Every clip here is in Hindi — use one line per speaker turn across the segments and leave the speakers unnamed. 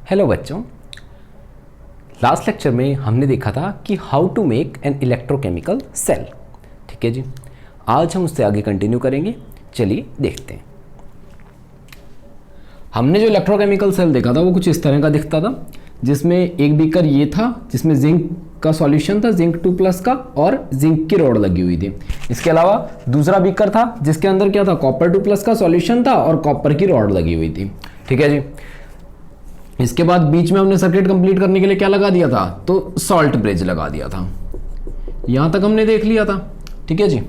हेलो बच्चों, लास्ट लेक्चर में हमने देखा था कि how to make an electrochemical cell. ठीक है जी, आज हम उससे आगे कंटिन्यू करेंगे। चलिए देखते हैं। हमने जो इलेक्ट्रोकेमिकल सेल देखा था वो कुछ इस तरह का दिखता था, जिसमें एक बीकर ये था जिसमें जिंक का सॉल्यूशन था, जिंक 2+ का, और जिंक की रॉड लगी हुई थी। इसके अलावा दूसरा बीकर था जिसके अंदर क्या था, कॉपर 2+ का सॉल्यूशन था और कॉपर की रॉड लगी हुई थी। ठीक है जी। इसके बाद बीच में हमने सर्किट कंप्लीट करने के लिए क्या लगा दिया था, तो सॉल्ट ब्रिज लगा दिया था। यहां तक हमने देख लिया था। ठीक है जी,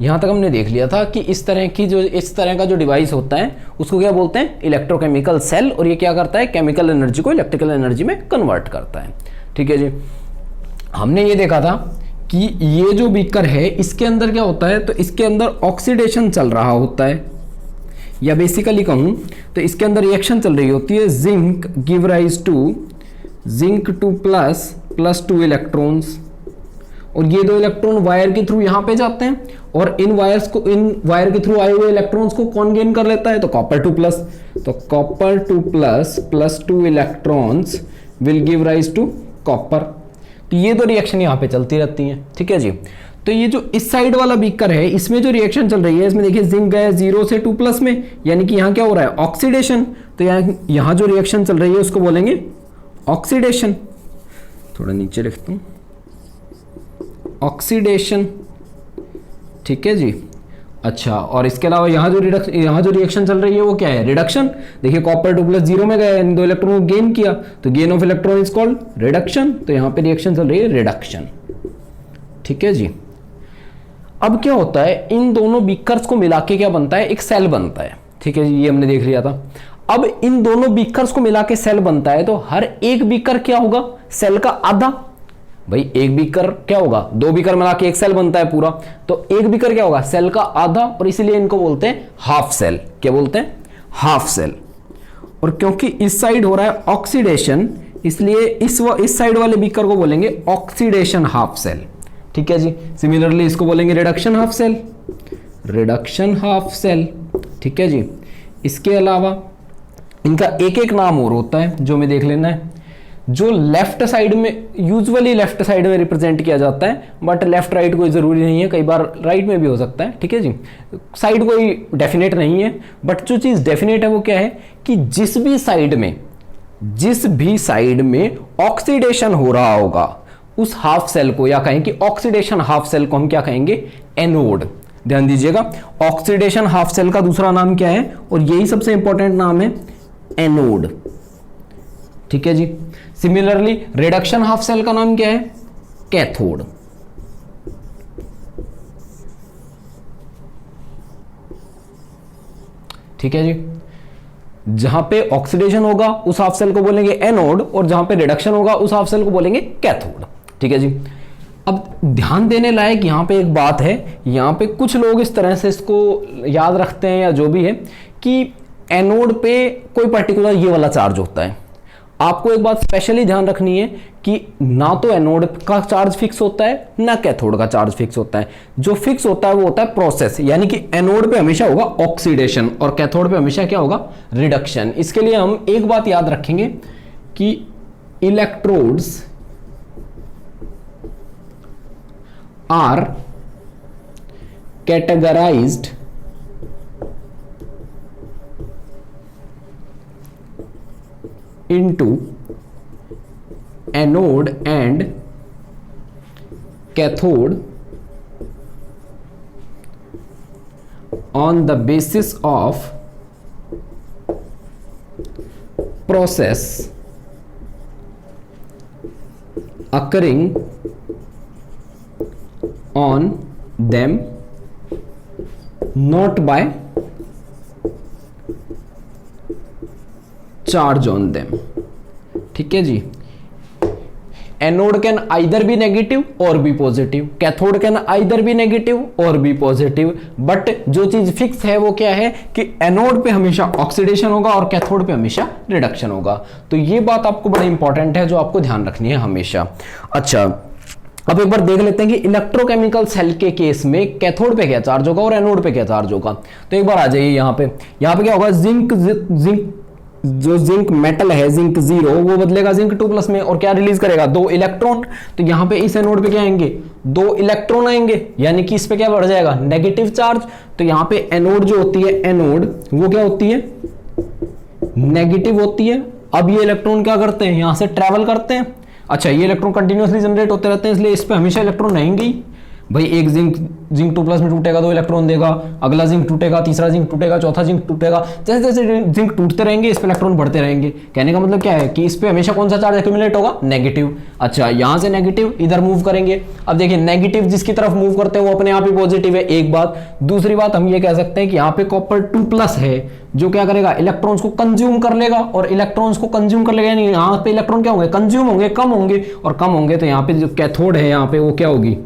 यहां तक हमने देख लिया था कि इस तरह का जो डिवाइस होता है उसको क्या बोलते हैं, इलेक्ट्रोकेमिकल सेल। और ये क्या करता है, केमिकल एनर्जी को इलेक्ट्रिकल एनर्जी में कन्वर्ट करता है। ठीक है जी। हमने ये देखा था कि ये जो बीकर है इसके अंदर क्या होता है, तो इसके अंदर ऑक्सीडेशन चल रहा होता है, या बेसिकली कहूं तो इसके अंदर रिएक्शन चल रही होती है। Zinc give rise to zinc 2+ plus 2 electrons, और ये दो इलेक्ट्रॉन वायर के थ्रू यहां पे जाते हैं, और इन वायर के थ्रू आए हुए इलेक्ट्रॉन्स को कौन गेन कर लेता है, तो कॉपर 2+। तो copper 2+ plus 2 electrons will give rise to copper. तो ये दो रिएक्शन यहां पे चलती रहती हैं। ठीक है जी। तो ये जो इस साइड वाला बीकर है इसमें जो रिएक्शन चल रही है, इसमें देखिए जिंक गया 0 से 2+ में, यानी कि यहाँ क्या हो रहा है, ऑक्सीडेशन। तो यहाँ जो रिएक्शन चल रही है उसको बोलेंगे ऑक्सीडेशन। थोड़ा नीचे लिखता हूँ, ऑक्सीडेशन। ठीक है जी। अच्छा, और इसके अलावा यहाँ जो रिएक्शन चल रही है वो क्या है, रिडक्शन। देखिए कॉपर 2+ 0 में गया, इन दो इलेक्ट्रॉन को गेन किया, तो gain of electron is called reduction. तो यहाँ पे रिएक्शन चल रही है रिडक्शन। ठीक है जी। अब क्या होता है, इन दोनों बीकर्स को मिला के क्या बनता है, एक सेल बनता है। ठीक है जी, ये हमने देख लिया था। अब इन दोनों बीकर्स को मिला के सेल बनता है, तो हर एक बीकर क्या होगा, सेल का आधा। भाई एक बीकर क्या होगा, दो बीकर मिला के एक सेल बनता है पूरा, तो एक बीकर क्या होगा, सेल का आधा, और इसीलिए इनको बोलते हैं हाफ सेल। क्या बोलते हैं, हाफ सेल। और क्योंकि इस साइड हो रहा है ऑक्सीडेशन, इसलिए इस साइड वाले बीकर को बोलेंगे ऑक्सीडेशन हाफ सेल। ठीक है जी। सिमिलरली इसको बोलेंगे reduction half cell, reduction half cell. ठीक है जी। इसके अलावा इनका एक एक नाम और होता है जो हमें देख लेना है। जो लेफ्ट साइड में, यूजुअली लेफ्ट साइड में रिप्रेजेंट किया जाता है, बट लेफ्ट राइट कोई जरूरी नहीं है, कई बार राइट में भी हो सकता है। ठीक है जी। साइड कोई डेफिनेट नहीं है, बट जो चीज डेफिनेट है वो क्या है कि जिस भी साइड में ऑक्सीडेशन हो रहा होगा उस हाफ सेल को, या कहें कि ऑक्सीडेशन हाफ सेल को हम क्या कहेंगे, एनोड। ध्यान दीजिएगा, ऑक्सीडेशन हाफ सेल का दूसरा नाम क्या है, और यही सबसे इंपॉर्टेंट नाम है, एनोड। ठीक है जी। सिमिलरली रिडक्शन हाफ सेल का नाम क्या है, कैथोड। ठीक है जी। जहां पे ऑक्सीडेशन होगा उस हाफ सेल को बोलेंगे एनोड, और जहां पे रिडक्शन होगा उस हाफ सेल को बोलेंगे कैथोड। ठीक है जी। अब ध्यान देने लायक यहां पे एक बात है, यहां पे कुछ लोग इस तरह से इसको याद रखते हैं या जो भी है, कि एनोड पे कोई पर्टिकुलर ये वाला चार्ज होता है। आपको एक बात स्पेशली ध्यान रखनी है कि ना तो एनोड का चार्ज फिक्स होता है, ना कैथोड का चार्ज फिक्स होता है। जो फिक्स होता है वो होता है प्रोसेस, यानी कि एनोड पे हमेशा होगा ऑक्सीडेशन और कैथोड पे हमेशा क्या होगा, रिडक्शन। इसके लिए हम एक बात याद रखेंगे कि electrodes are categorised into anode and cathode on the basis of process occurring on them, not by charge on them. ठीक है जी। Anode can either be negative और be positive, cathode can either be negative और बी पॉजिटिव, बट जो चीज फिक्स है वो क्या है कि एनोड पे हमेशा ऑक्सीडेशन होगा और कैथोड पे हमेशा रिडक्शन होगा। तो ये बात आपको बड़ा इंपॉर्टेंट है जो आपको ध्यान रखनी है हमेशा। अच्छा, अब एक बार देख लेते हैं कि इलेक्ट्रोकेमिकल सेल के केस में कैथोड पे क्या चार्ज होगा और एनोड पे क्या चार्ज होगा। तो एक बार आ जाइए यहाँ पे क्या होगा, जो जिंक मेटल है जिंक 0 वो बदलेगा जिंक 2+ में और क्या रिलीज करेगा 2 इलेक्ट्रॉन। तो यहां पे इस एनोड पे क्या आएंगे 2 इलेक्ट्रॉन आएंगे, यानी कि इस पे क्या बढ़ जाएगा नेगेटिव चार्ज। तो यहां पे एनोड जो होती है एनोड वो क्या होती है नेगेटिव होती है। अब ये इलेक्ट्रॉन क्या करते हैं यहां से ट्रेवल करते हैं। अच्छा ये इलेक्ट्रॉन कंटिन्यूअसली जनरेट होते रहते हैं इसलिए इस पे हमेशा इलेक्ट्रॉन रहेंगे ही भाई। एक जिंक 2+ में टूटेगा 2 इलेक्ट्रॉन देगा, अगला जिंक टूटेगा, तीसरा जिंक टूटेगा, चौथा जिंक टूटेगा, जैसे जैसे जिंक टूटते रहेंगे इस पे इलेक्ट्रॉन बढ़ते रहेंगे। कहने का मतलब क्या है कि इस पे हमेशा कौन सा चार्ज एक्यूमुलेट होगा नेगेटिव। अच्छा यहां से नेगेटिव इधर मूव करेंगे। अब देखिए नेगेटिव जिसकी तरफ मूव करते हैं वो अपने आप ही पॉजिटिव है, एक बात। दूसरी बात हम ये कह सकते हैं कि यहाँ पे कॉपर 2+ है जो क्या करेगा इलेक्ट्रॉन्स को कंज्यूम कर लेगा, और इलेक्ट्रॉन्स को कंज्यूम कर लेगा यानी यहाँ पे इलेक्ट्रॉन क्या होंगे कंज्यूम होंगे, कम होंगे, और कम होंगे तो यहाँ पे जो कैथोड है यहाँ पे वो क्या होगी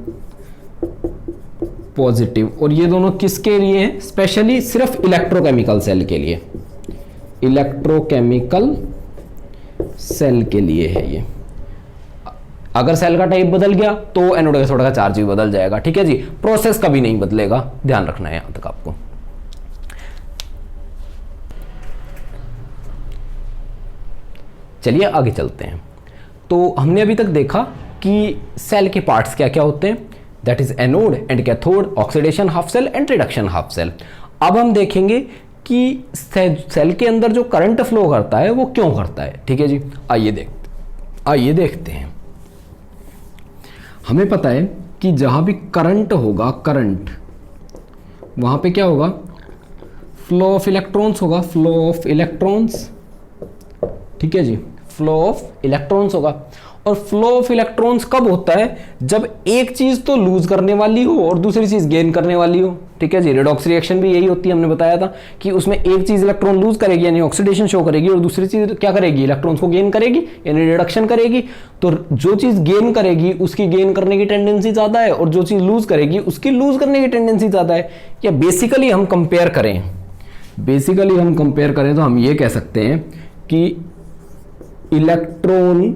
पॉजिटिव। और ये दोनों किसके लिए हैं स्पेशली सिर्फ इलेक्ट्रोकेमिकल सेल के लिए, इलेक्ट्रोकेमिकल सेल के लिए है ये। अगर सेल का टाइप बदल गया तो एनोड कैथोड का चार्ज भी बदल जाएगा, ठीक है जी। प्रोसेस कभी नहीं बदलेगा, ध्यान रखना है यहां तक आपको। चलिए आगे चलते हैं। तो हमने अभी तक देखा कि सेल के पार्ट्स क्या क्या होते हैं, that is anode and cathode, oxidation half cell and reduction half cell. अब हम देखेंगे कि सेल के अंदर जो करंट फ्लो करता है वो क्यों करता है, ठीक है जी। आइए देखते हैं। हमें पता है कि जहां भी करंट होगा करंट वहां पे क्या होगा फ्लो ऑफ इलेक्ट्रॉन्स होगा, फ्लो ऑफ इलेक्ट्रॉन्स, ठीक है जी, फ्लो ऑफ इलेक्ट्रॉन्स होगा। और फ्लो ऑफ इलेक्ट्रॉन्स कब होता है जब एक चीज तो लूज करने वाली हो और दूसरी चीज गेन करने वाली हो, ठीक है जी। रेडॉक्स रिएक्शन भी यही होती है, हमने बताया था कि उसमें एक चीज इलेक्ट्रॉन लूज करेगी यानी ऑक्सीडेशन शो करेगी, और दूसरी चीज क्या करेगी इलेक्ट्रॉन्स को गेन करेगी यानी रिडक्शन करेगी। तो जो चीज गेन करेगी उसकी गेन करने की टेंडेंसी ज्यादा है, और जो चीज लूज करेगी उसकी लूज करने की टेंडेंसी ज्यादा है। या बेसिकली हम कंपेयर करें तो हम ये कह सकते हैं कि इलेक्ट्रॉन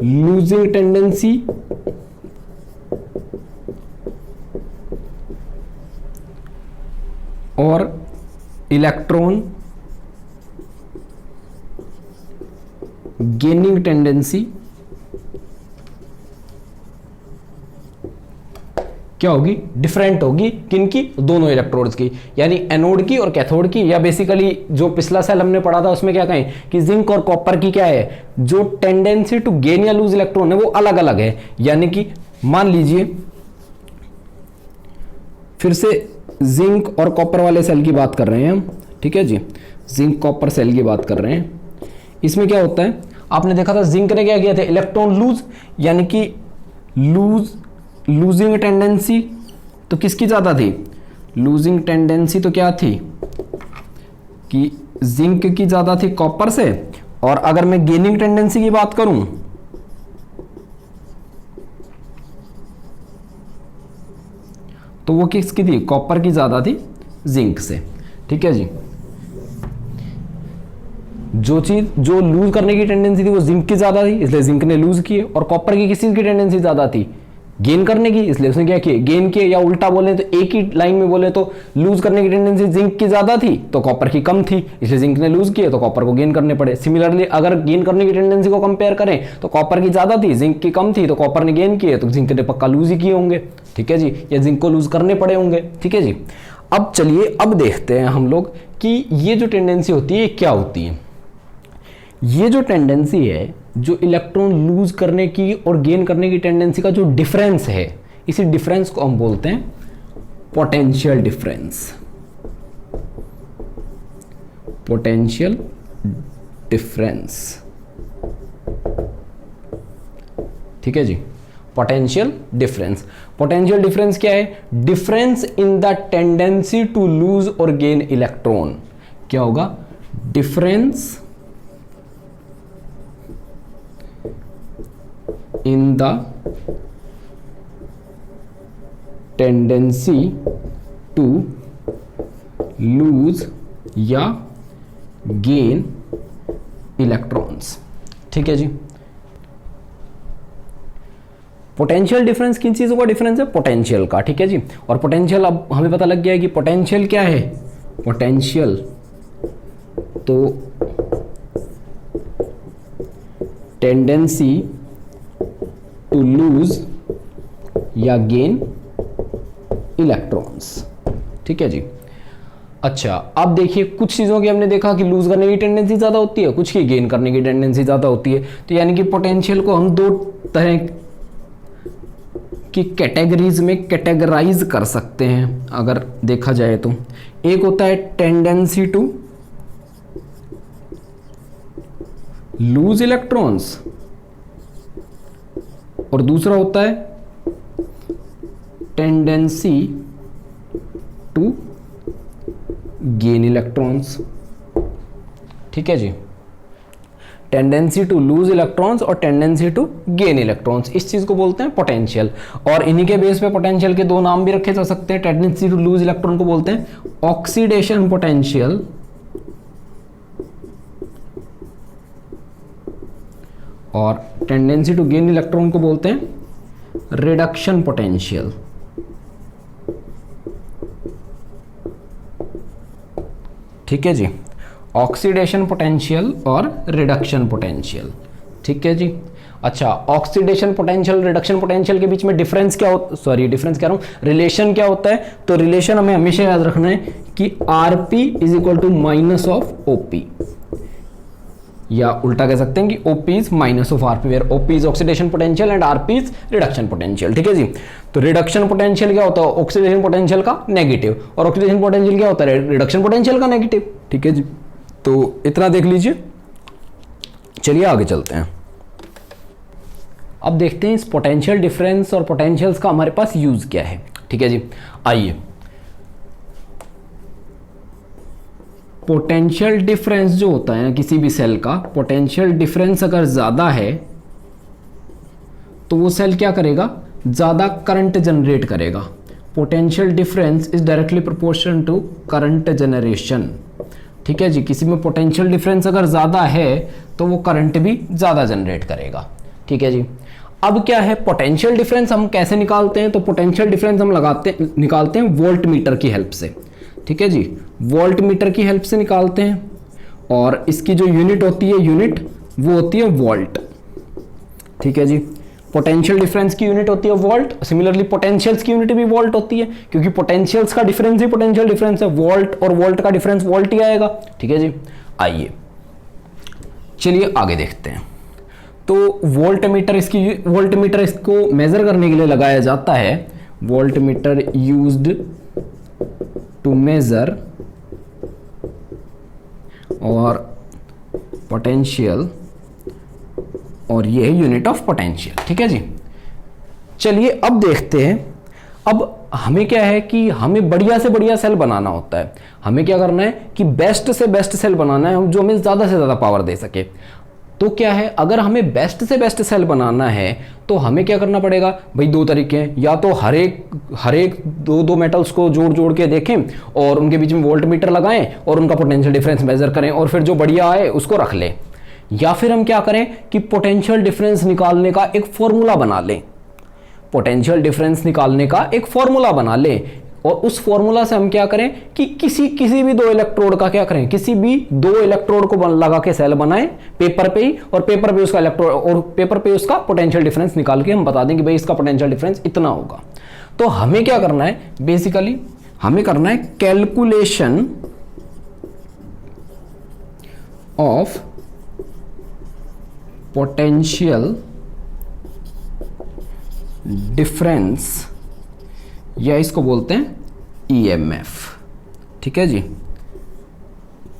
लूजिंग टेंडेंसी और इलेक्ट्रॉन गेनिंग टेंडेंसी क्या होगी डिफरेंट होगी, किनकी दोनों इलेक्ट्रोड्स की, यानी एनोड की और कैथोड की। या बेसिकली जो पिछला सेल हमने पढ़ा था उसमें क्या कहें कि जिंक और कॉपर की क्या है जो टेंडेंसी टू गेन या लूज इलेक्ट्रॉन है वो अलग अलग है। यानी कि मान लीजिए फिर से जिंक और कॉपर वाले सेल की बात कर रहे हैं हम, ठीक है जी, जिंक कॉपर सेल की बात कर रहे हैं। इसमें क्या होता है आपने देखा था जिंक ने क्या किया था इलेक्ट्रॉन लूज, यानी कि लूजिंग टेंडेंसी तो किसकी ज्यादा थी, लूजिंग टेंडेंसी तो क्या थी कि जिंक की ज्यादा थी कॉपर से। और अगर मैं गेनिंग टेंडेंसी की बात करूं तो वो किसकी थी कॉपर की ज्यादा थी जिंक से, ठीक है जी। जो चीज जो लूज करने की टेंडेंसी थी वो जिंक की ज्यादा थी इसलिए जिंक ने लूज किए, और कॉपर की किस चीज की टेंडेंसी ज्यादा थी गेन करने की, इसलिए उसने क्या किया गेन किए। या उल्टा बोले तो एक ही लाइन में बोले तो लूज करने की टेंडेंसी जिंक की ज्यादा थी तो कॉपर की कम थी, इसलिए जिंक ने लूज किए तो कॉपर को गेन करने पड़े। सिमिलरली अगर गेन करने की टेंडेंसी को कंपेयर करें तो कॉपर की ज्यादा थी जिंक की कम थी तो कॉपर ने गेन किए तो जिंक ने पक्का लूज ही किए होंगे, ठीक है जी, या जिंक को लूज करने पड़े होंगे, ठीक है जी। अब चलिए अब देखते हैं हम लोग कि ये जो टेंडेंसी होती है क्या होती है। ये जो टेंडेंसी है जो इलेक्ट्रॉन लूज करने की और गेन करने की टेंडेंसी का जो डिफरेंस है, इसी डिफरेंस को हम बोलते हैं पोटेंशियल डिफरेंस। पोटेंशियल डिफरेंस, ठीक है जी, पोटेंशियल डिफरेंस। पोटेंशियल डिफरेंस क्या है, difference in the tendency to lose और गेन इलेक्ट्रॉन। क्या होगा difference in the tendency to lose या गेन इलेक्ट्रॉन्स, ठीक है जी। पोटेंशियल डिफरेंस किन चीजों का डिफरेंस है, पोटेंशियल का, ठीक है जी। और पोटेंशियल अब हमें पता लग गया है कि पोटेंशियल क्या है, पोटेंशियल तो टेंडेंसी टू लूज या गेन इलेक्ट्रॉन्स। ठीक है जी। अच्छा, अब देखिए कुछ चीज़ों की हमने देखा कि लूज करने की टेंडेंसी ज़्यादा होती है, कुछ की गेन करने की टेंडेंसी ज़्यादा होती है। तो यानी कि पोटेंशियल को हम दो तरह की कैटेगरीज में कैटेगराइज कर सकते हैं अगर देखा जाए तो। एक होता है टेंडेंसी टू लूज इलेक्ट्रॉन्स और दूसरा होता है टेंडेंसी टू गेन इलेक्ट्रॉन्स। ठीक है जी, टेंडेंसी टू लूज इलेक्ट्रॉन्स और टेंडेंसी टू गेन इलेक्ट्रॉन्स, इस चीज को बोलते हैं पोटेंशियल। और इन्हीं के बेस पे पोटेंशियल के दो नाम भी रखे जा सकते हैं। टेंडेंसी टू लूज इलेक्ट्रॉन को बोलते हैं ऑक्सीडेशन पोटेंशियल और टेंडेंसी टू गेन इलेक्ट्रॉन को बोलते हैं रिडक्शन पोटेंशियल। ठीक है जी, ऑक्सीडेशन पोटेंशियल और रिडक्शन पोटेंशियल। ठीक है जी। अच्छा, ऑक्सीडेशन पोटेंशियल रिडक्शन पोटेंशियल के बीच में डिफरेंस क्या होता, सॉरी डिफरेंस कह रहा हूं, रिलेशन क्या होता है? तो रिलेशन हमें हमेशा याद रखना है कि RP is equal to minus of OP, या उल्टा कह सकते हैं कि OP is minus of RP, where OP is oxidation potential and RP is reduction potential. ठीक है जी। तो रिडक्शन पोटेंशियल क्या होता है? ऑक्सीडेशन पोटेंशियल का नेगेटिव, और ऑक्सीडेशन पोटेंशियल क्या होता है? रिडक्शन पोटेंशियल का नेगेटिव। ठीक है जी, तो इतना देख लीजिए। चलिए आगे चलते हैं। अब देखते हैं इस पोटेंशियल डिफरेंस और पोटेंशियल्स का हमारे पास यूज क्या है। ठीक है जी, आइए। पोटेंशियल डिफरेंस जो होता है किसी भी सेल का, पोटेंशियल डिफरेंस अगर ज़्यादा है तो वो सेल क्या करेगा? ज़्यादा करंट जनरेट करेगा। Potential difference is directly proportional to current generation. ठीक है जी, किसी में पोटेंशियल डिफरेंस अगर ज़्यादा है तो वो करंट भी ज़्यादा जनरेट करेगा। ठीक है जी। अब क्या है पोटेंशियल डिफरेंस हम कैसे निकालते हैं? तो पोटेंशियल डिफरेंस हम निकालते हैं वोल्ट मीटर की हेल्प से। ठीक है जी, वोल्ट मीटर की हेल्प से निकालते हैं, और इसकी जो यूनिट होती है यूनिट वो होती है वोल्ट। ठीक है जी, पोटेंशियल डिफरेंस की यूनिट होती है वोल्ट। सिमिलरली पोटेंशियल्स की यूनिट भी वोल्ट होती है, क्योंकि पोटेंशियल्स का डिफरेंस ही पोटेंशियल डिफरेंस है, वोल्ट और वोल्ट का डिफरेंस वोल्ट ही आएगा। ठीक है जी, आइए चलिए आगे देखते हैं। तो वोल्ट मीटर इसको मेजर करने के लिए लगाया जाता है। Volt meter used to measure और पोटेंशियल, और ये है यूनिट ऑफ पोटेंशियल। ठीक है जी। चलिए अब देखते हैं। अब हमें क्या है कि हमें बढ़िया से बढ़िया सेल बनाना होता है। हमें क्या करना है कि बेस्ट से बेस्ट सेल बनाना है जो हमें ज़्यादा से ज़्यादा पावर दे सके। तो क्या है, अगर हमें बेस्ट से बेस्ट सेल बनाना है तो हमें क्या करना पड़ेगा भाई? दो तरीके हैं, या तो हर एक दो मेटल्स को जोड़ के देखें और उनके बीच में वोल्ट मीटर लगाएं और उनका पोटेंशियल डिफरेंस मेजर करें और फिर जो बढ़िया आए उसको रख लें, या फिर हम क्या करें कि पोटेंशियल डिफरेंस निकालने का एक फॉर्मूला बना लें। पोटेंशियल डिफरेंस निकालने का एक फॉर्मूला बना लें और उस फॉर्मूला से हम क्या करें कि किसी भी दो इलेक्ट्रोड का क्या करें, किसी भी दो इलेक्ट्रोड को लगा के सेल बनाएं पेपर पे ही, और पेपर पे उसका इलेक्ट्रोड और पेपर पे उसका पोटेंशियल डिफरेंस निकाल के हम बता दें कि भाई इसका पोटेंशियल डिफरेंस इतना होगा। तो हमें क्या करना है, बेसिकली हमें करना है कैलकुलेशन ऑफ पोटेंशियल डिफरेंस, या इसको बोलते हैं EMF। ठीक है जी,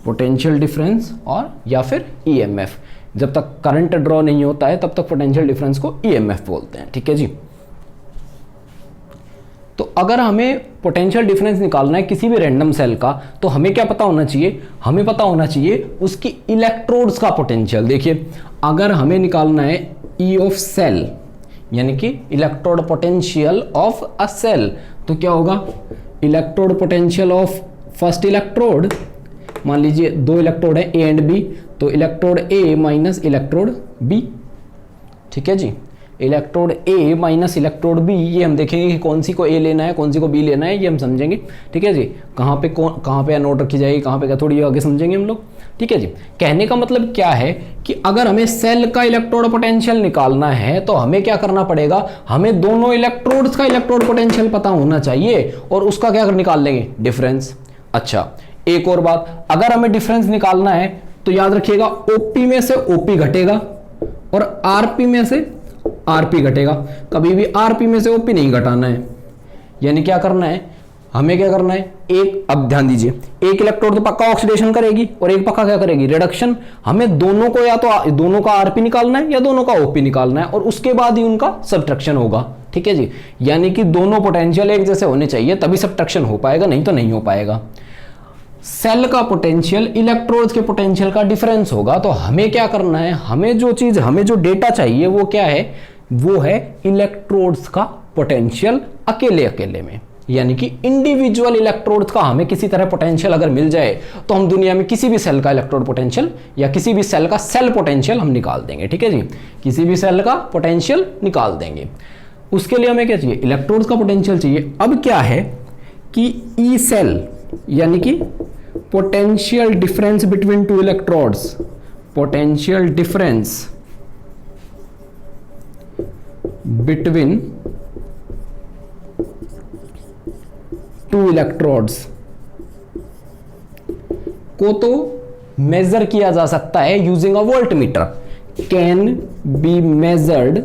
पोटेंशियल डिफरेंस और या फिर EMF। जब तक करंट ड्रॉ नहीं होता है तब तक पोटेंशियल डिफरेंस को EMF बोलते हैं। ठीक है जी। तो अगर हमें पोटेंशियल डिफरेंस निकालना है किसी भी रैंडम सेल का, तो हमें क्या पता होना चाहिए? हमें पता होना चाहिए उसकी इलेक्ट्रोड्स का पोटेंशियल। देखिए, अगर हमें निकालना है E ऑफ सेल, यानी कि electrode potential of a cell, तो क्या होगा? Electrode potential of first electrode, मान लीजिए दो इलेक्ट्रोड है A एंड B, तो electrode A minus electrode B। ठीक है जी। Electrode A minus electrode B, ये हम देखेंगे कि कौन सी को ए लेना है कौन सी को बी लेना है, ये हम समझेंगे। ठीक है जी, कहाँ पे एनोड रखी जाएगी, कहाँ पे कैथोड, ये आगे समझेंगे हम लोग। ठीक है जी, कहने का मतलब क्या है कि अगर हमें सेल का इलेक्ट्रोड पोटेंशियल निकालना है तो हमें क्या करना पड़ेगा, हमें दोनों इलेक्ट्रोड्स का इलेक्ट्रोड पोटेंशियल पता होना चाहिए और उसका क्या निकाल लेंगे, डिफरेंस। अच्छा, एक और बात, अगर हमें डिफरेंस निकालना है तो याद रखिएगा ओपी में से ओपी घटेगा और आरपी में से आरपी घटेगा, कभी भी आरपी में से ओपी नहीं घटाना है। यानी क्या करना है, हमें क्या करना है, एक, अब ध्यान दीजिए, एक इलेक्ट्रोड तो पक्का ऑक्सीडेशन करेगी और एक पक्का क्या करेगी, रिडक्शन। हमें दोनों को या तो दोनों का आरपी निकालना है या दोनों का ओपी निकालना है और उसके बाद ही उनका सब्ट्रैक्शन होगा। ठीक है जी, यानी कि दोनों पोटेंशियल एक जैसे होने चाहिए तभी सब्ट्रैक्शन हो पाएगा, नहीं तो नहीं हो पाएगा। सेल का पोटेंशियल इलेक्ट्रोड्स के पोटेंशियल का डिफरेंस होगा, तो हमें क्या करना है, हमें जो डेटा चाहिए वो क्या है, वो है इलेक्ट्रोड्स का पोटेंशियल अकेले अकेले में। यानी कि इंडिविजुअल इलेक्ट्रोड्स का हमें किसी तरह पोटेंशियल अगर मिल जाए तो हम दुनिया में किसी भी सेल का इलेक्ट्रोड पोटेंशियल या किसी भी सेल का सेल पोटेंशियल हम निकाल देंगे। ठीक है जी, किसी भी सेल का पोटेंशियल निकाल देंगे। उसके लिए हमें क्या चाहिए, इलेक्ट्रोड्स का पोटेंशियल चाहिए। अब क्या है कि ई सेल यानी कि potential difference between two electrodes, potential difference between two electrodes को तो मेजर किया जा सकता है using a voltmeter, can be measured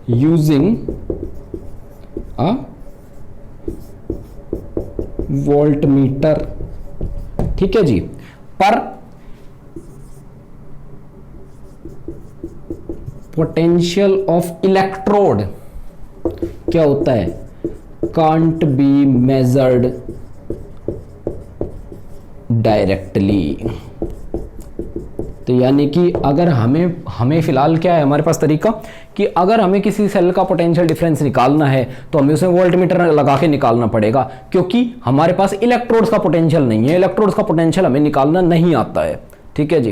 using a voltmeter. ठीक है जी, पर पोटेंशियल ऑफ इलेक्ट्रोड क्या होता है, कांट बी मेजर्ड डायरेक्टली। तो यानी कि अगर हमें फिलहाल क्या है हमारे पास तरीका कि अगर हमें किसी सेल का पोटेंशियल डिफरेंस निकालना है तो हमें उसमें वोल्टमीटर लगा के निकालना पड़ेगा, क्योंकि हमारे पास इलेक्ट्रोड्स का पोटेंशियल नहीं है, इलेक्ट्रोड्स का पोटेंशियल हमें निकालना नहीं आता है। ठीक है जी,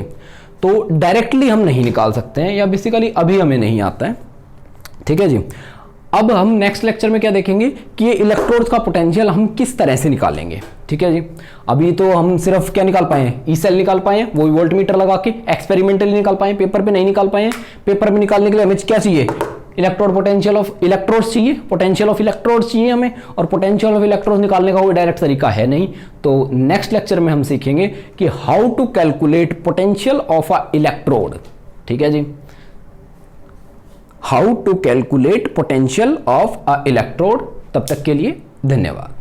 तो डायरेक्टली हम नहीं निकाल सकते हैं या बेसिकली अभी हमें नहीं आता है। ठीक है जी, अब हम नेक्स्ट लेक्चर में क्या देखेंगे कि ये इलेक्ट्रोड्स का पोटेंशियल हम किस तरह से निकालेंगे। ठीक है जी, अभी तो हम सिर्फ क्या निकाल पाए हैं, ई सेल निकाल पाए हैं, वो भी वोल्टमीटर लगा के एक्सपेरिमेंटली निकाल पाए, पेपर पे नहीं निकाल पाए हैं। पेपर पे निकालने के लिए हमें क्या चाहिए, इलेक्ट्रोड पोटेंशियल ऑफ इलेक्ट्रोड्स चाहिए, पोटेंशियल ऑफ इलेक्ट्रोड्स चाहिए हमें, और पोटेंशियल ऑफ इलेक्ट्रोड्स निकालने का कोई डायरेक्ट तरीका है नहीं। तो नेक्स्ट लेक्चर में हम सीखेंगे कि how to calculate potential of a electrode. ठीक है जी, how to calculate potential of a electrode. तब तक के लिए धन्यवाद।